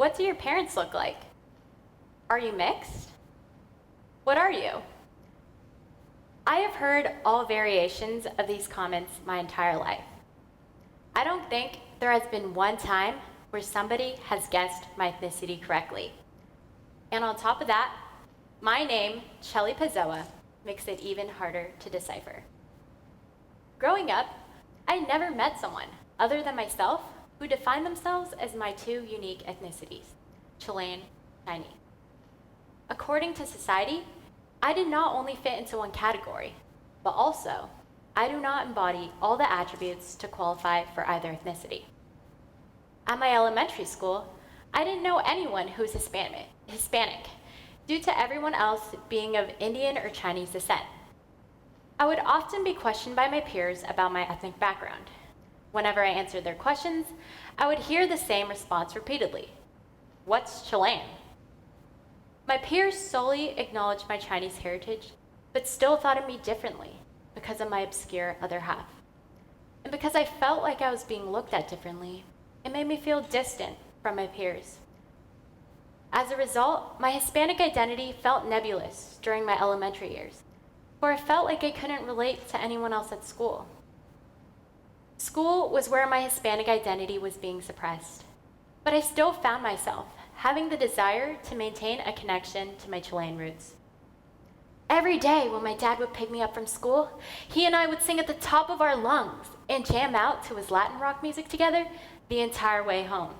What do your parents look like? Are you mixed? What are you? I have heard all variations of these comments my entire life. I don't think there has been one time where somebody has guessed my ethnicity correctly. And on top of that, my name, Cheli Pezoa, makes it even harder to decipher. Growing up, I never met someone other than myself who defined themselves as my two unique ethnicities, Chilean and Chinese. According to society, I did not only fit into one category, but also, I do not embody all the attributes to qualify for either ethnicity. At my elementary school, I didn't know anyone who was Hispanic, due to everyone else being of Indian or Chinese descent. I would often be questioned by my peers about my ethnic background. Whenever I answered their questions, I would hear the same response repeatedly. What's Chilean? My peers solely acknowledged my Chinese heritage, but still thought of me differently because of my obscure other half. And because I felt like I was being looked at differently, it made me feel distant from my peers. As a result, my Hispanic identity felt nebulous during my elementary years, for I felt like I couldn't relate to anyone else at school. School was where my Hispanic identity was being suppressed, but I still found myself having the desire to maintain a connection to my Chilean roots. Every day when my dad would pick me up from school, he and I would sing at the top of our lungs and jam out to his Latin rock music together the entire way home.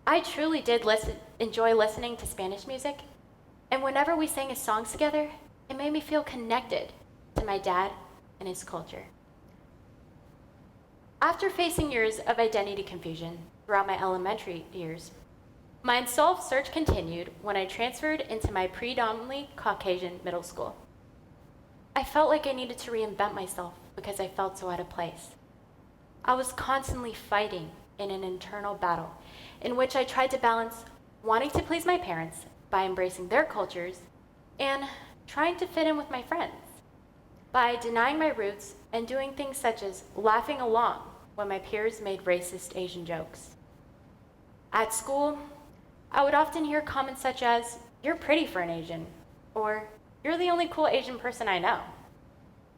I truly did enjoy listening to Spanish music, and whenever we sang his songs together, it made me feel connected to my dad and his culture. After facing years of identity confusion throughout my elementary years, my unsolved search continued when I transferred into my predominantly Caucasian middle school. I felt like I needed to reinvent myself because I felt so out of place. I was constantly fighting in an internal battle in which I tried to balance wanting to please my parents by embracing their cultures and trying to fit in with my friends by denying my roots and doing things such as laughing along when my peers made racist Asian jokes. At school, I would often hear comments such as, "You're pretty for an Asian," or "You're the only cool Asian person I know."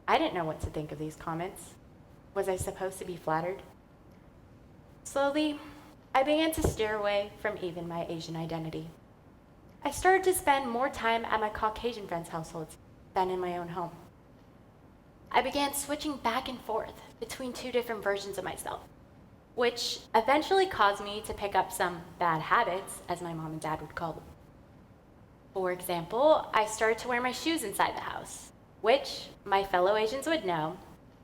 I didn't know what to think of these comments. Was I supposed to be flattered? Slowly, I began to steer away from even my Asian identity. I started to spend more time at my Caucasian friends' households than in my own home. I began switching back and forth between two different versions of myself, which eventually caused me to pick up some bad habits, as my mom and dad would call them. For example, I started to wear my shoes inside the house, which my fellow Asians would know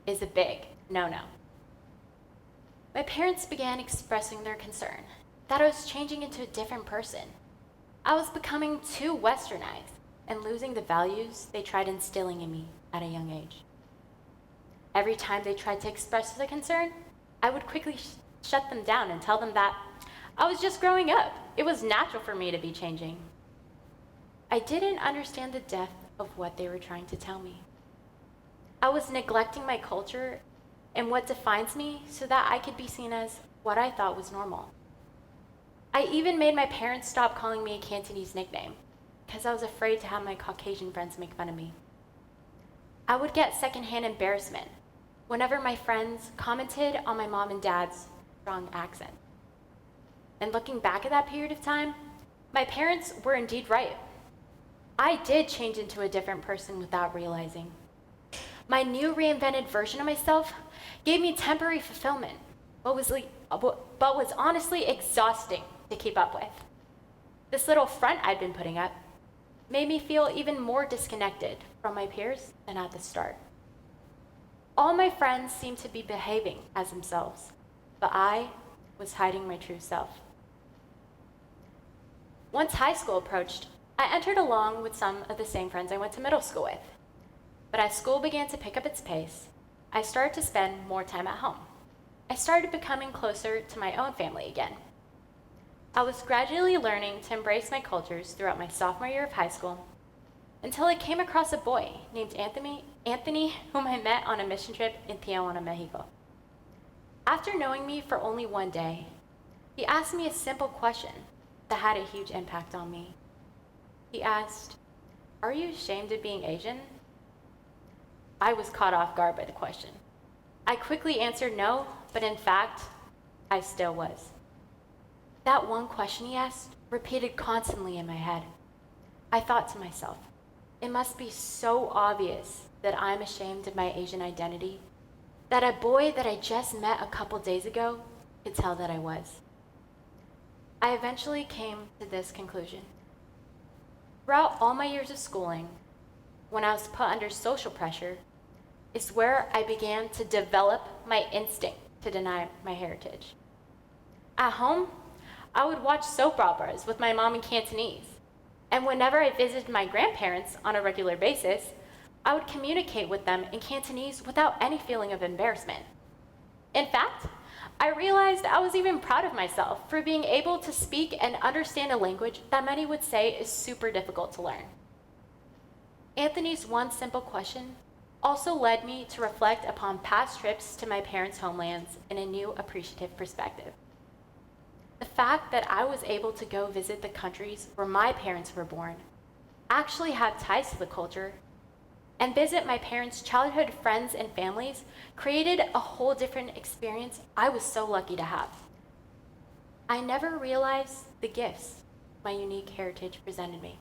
is a big no-no. My parents began expressing their concern that I was changing into a different person. I was becoming too westernized and losing the values they tried instilling in me at a young age. Every time they tried to express the concern, I would quickly shut them down and tell them that I was just growing up. It was natural for me to be changing. I didn't understand the depth of what they were trying to tell me. I was neglecting my culture and what defines me so that I could be seen as what I thought was normal. I even made my parents stop calling me a Cantonese nickname because I was afraid to have my Caucasian friends make fun of me. I would get secondhand embarrassment whenever my friends commented on my mom and dad's strong accent. And looking back at that period of time, my parents were indeed right. I did change into a different person without realizing. My new reinvented version of myself gave me temporary fulfillment, but was honestly exhausting to keep up with. This little front I'd been putting up made me feel even more disconnected from my peers than at the start. All my friends seemed to be behaving as themselves, but I was hiding my true self. Once high school approached, I entered along with some of the same friends I went to middle school with. But as school began to pick up its pace, I started to spend more time at home. I started becoming closer to my own family again. I was gradually learning to embrace my cultures throughout my sophomore year of high school until I came across a boy named Anthony, whom I met on a mission trip in Tijuana, Mexico. After knowing me for only one day, he asked me a simple question that had a huge impact on me. He asked, "Are you ashamed of being Asian?" I was caught off guard by the question. I quickly answered no, but in fact, I still was. That one question he asked repeated constantly in my head. I thought to myself, it must be so obvious that I'm ashamed of my Asian identity, that a boy that I just met a couple days ago could tell that I was. I eventually came to this conclusion. Throughout all my years of schooling, when I was put under social pressure, is where I began to develop my instinct to deny my heritage. At home, I would watch soap operas with my mom in Cantonese, and whenever I visited my grandparents on a regular basis, I would communicate with them in Cantonese without any feeling of embarrassment. In fact, I realized I was even proud of myself for being able to speak and understand a language that many would say is super difficult to learn. Anthony's one simple question also led me to reflect upon past trips to my parents' homelands in a new appreciative perspective. The fact that I was able to go visit the countries where my parents were born, actually have ties to the culture, and visit my parents' childhood friends and families created a whole different experience I was so lucky to have. I never realized the gifts my unique heritage presented me.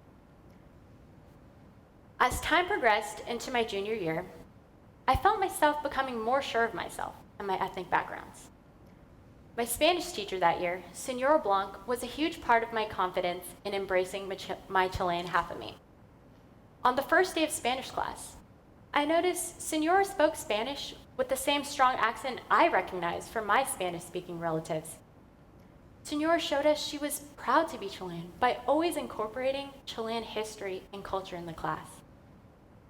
As time progressed into my junior year, I felt myself becoming more sure of myself and my ethnic backgrounds. My Spanish teacher that year, Senora Blanc, was a huge part of my confidence in embracing my Chilean half of me. On the first day of Spanish class, I noticed Senora spoke Spanish with the same strong accent I recognized from my Spanish-speaking relatives. Senora showed us she was proud to be Chilean by always incorporating Chilean history and culture in the class.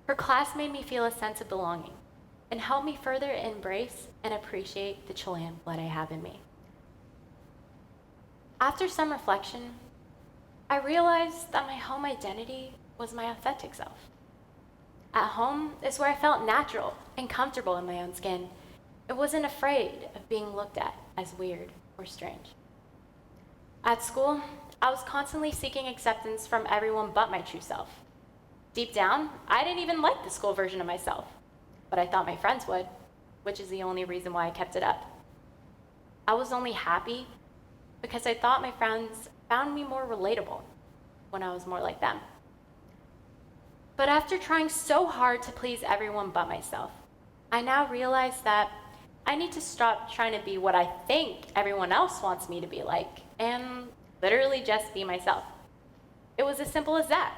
Her class made me feel a sense of belonging and helped me further embrace and appreciate the Chilean blood I have in me. After some reflection, I realized that my home identity was my authentic self. At home is where I felt natural and comfortable in my own skin. I wasn't afraid of being looked at as weird or strange. At school, I was constantly seeking acceptance from everyone but my true self. Deep down, I didn't even like the school version of myself, but I thought my friends would, which is the only reason why I kept it up. I was only happy because I thought my friends found me more relatable when I was more like them. But after trying so hard to please everyone but myself, I now realize that I need to stop trying to be what I think everyone else wants me to be like, and literally just be myself. It was as simple as that.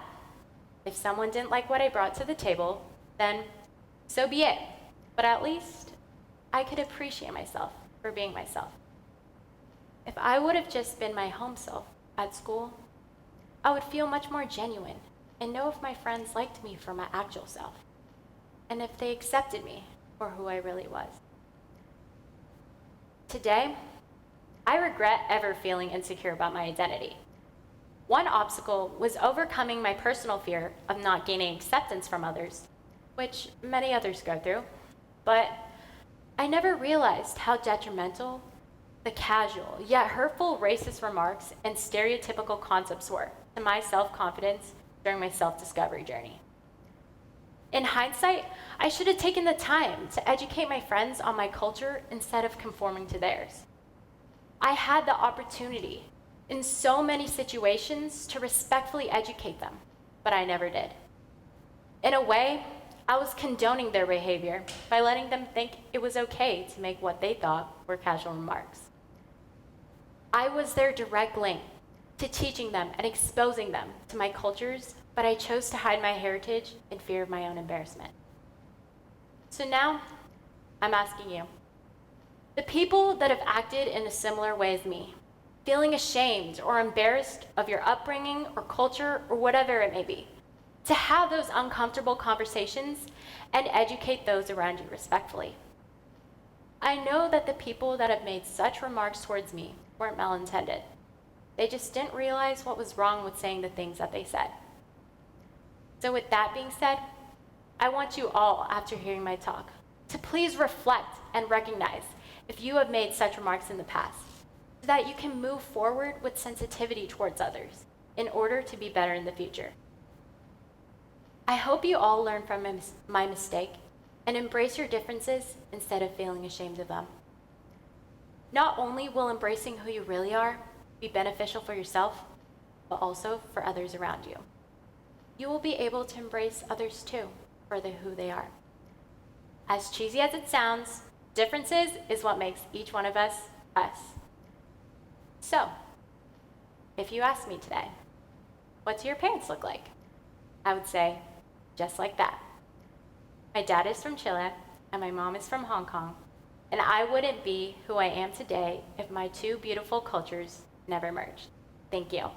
If someone didn't like what I brought to the table, then so be it. But at least I could appreciate myself for being myself. If I would have just been my home self at school, I would feel much more genuine and know if my friends liked me for my actual self, and if they accepted me for who I really was. Today, I regret ever feeling insecure about my identity. One obstacle was overcoming my personal fear of not gaining acceptance from others, which many others go through, but I never realized how detrimental the casual, yet hurtful racist remarks and stereotypical concepts were to my self-confidence during my self-discovery journey. In hindsight, I should have taken the time to educate my friends on my culture instead of conforming to theirs. I had the opportunity in so many situations to respectfully educate them, but I never did. In a way, I was condoning their behavior by letting them think it was okay to make what they thought were casual remarks. I was their direct link to teaching them and exposing them to my cultures, but I chose to hide my heritage in fear of my own embarrassment. So now, I'm asking you, the people that have acted in a similar way as me, feeling ashamed or embarrassed of your upbringing or culture or whatever it may be, to have those uncomfortable conversations and educate those around you respectfully. I know that the people that have made such remarks towards me weren't malintended. They just didn't realize what was wrong with saying the things that they said. So with that being said, I want you all, after hearing my talk, to please reflect and recognize if you have made such remarks in the past. so that you can move forward with sensitivity towards others in order to be better in the future. I hope you all learn from my mistake and embrace your differences instead of feeling ashamed of them. Not only will embracing who you really are be beneficial for yourself, but also for others around you. You will be able to embrace others too for who they are. As cheesy as it sounds, differences is what makes each one of us, us. So, if you ask me today, what do your parents look like? I would say, just like that. My dad is from Chile, and my mom is from Hong Kong, and I wouldn't be who I am today if my two beautiful cultures never merged. Thank you.